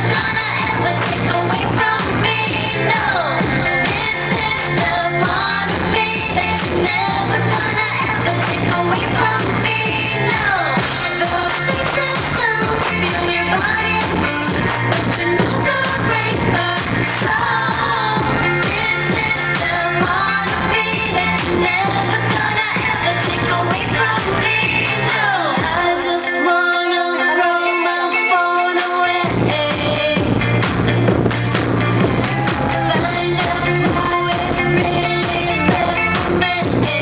gonna ever take away from me. No, this is the part of me that you're never gonna ever take away from me. No, those sticks and stones fill your body and moves, but you're not gonna break the soul. This is the part of me that you're never gonna ever take away from me. No, I just wanna throw my phone away. Find out who is really there for me.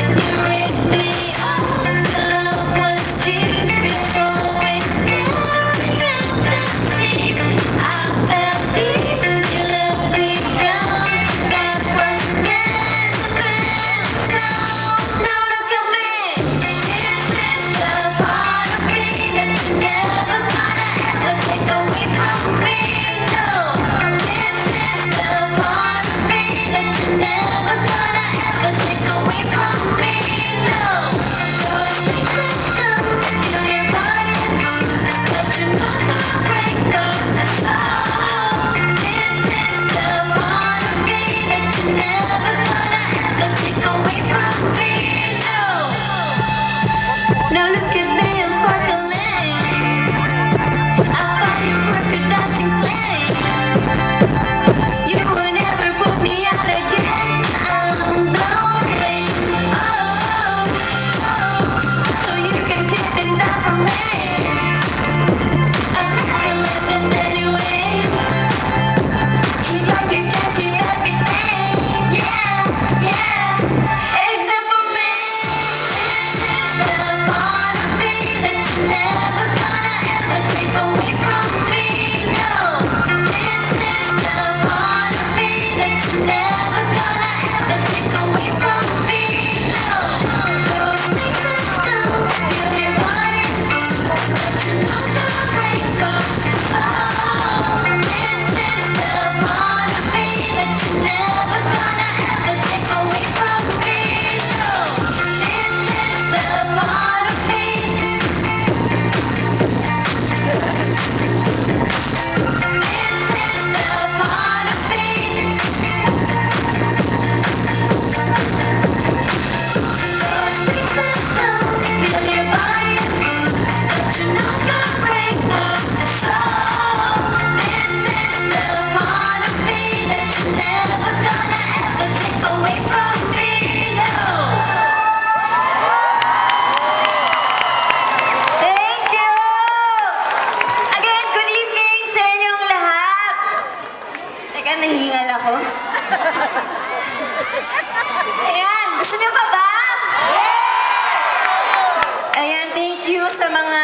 You ripped me off, the love was cheap, it's always tearing up the sea. I fell deep, you let me drown, that was then, this is now. Now look at me, this is the part of me that you're never gonna ever take away from me. No, this is the part of me that you're never gonna ever take away from me. No, those sticks and stones fill your body and moves, but you're not gonna break the soul. This is the part of me that you're never gonna ever take away from me. No. Now look at me, I'm sparkling. I found your perfect dancing flame. You would never put me out again. I'm blowing. Oh, so you can take them down from me. I never let them anyway. If I could get you everything, yeah, yeah, except for me. This is the part of me that you're never gonna ever take away from me. No, this is the part of me that you're never gonna ever take away from me. No, those sticks and stones fill your body and moves, but you're not gonna break the soul. This is the part of me that you're never gonna ever take away from me. No, this is the part of me. This is the part of me. Those sticks and stones fill your body and moves, but you're not gonna break the soul. This is the part of me that you're never gonna ever take away from me. No. Thank you! Again, good evening sa inyong lahat. Teka, nahingal ako. Ayan, gusto niyo pa ba? Ayan, thank you sa mga...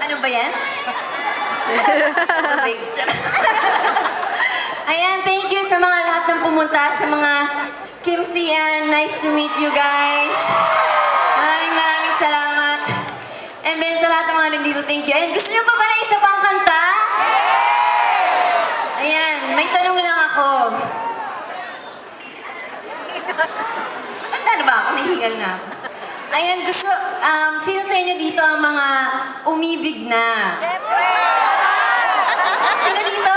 Ano ba yan? Tubig. Ayan, thank you sa mga lahat ng pumunta, sa mga Kim Sian. Nice to meet you guys. Maraming salamat. And then sa lahat ng mga nandito, thank you. And gusto niyo pa ba na isa pang kanta? Ayan, may tanong lang ako. Tanda na ba ako? Nahingal na ako. Ayan, gusto, sino sa inyo dito ang mga umibig na? Sino dito?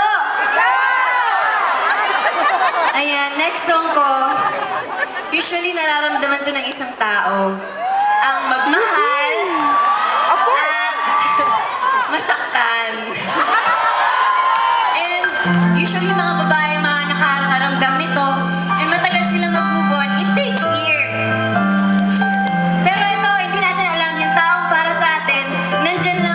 Ayan, next song ko. Usually nararamdaman to ng isang tao. Ang magmahal at masaktan. And usually mga babae mga nakakaramdam nito and matagal silang mag-move on. It takes years. Pero ito, hindi natin alam yung taong para sa atin, nandyan lang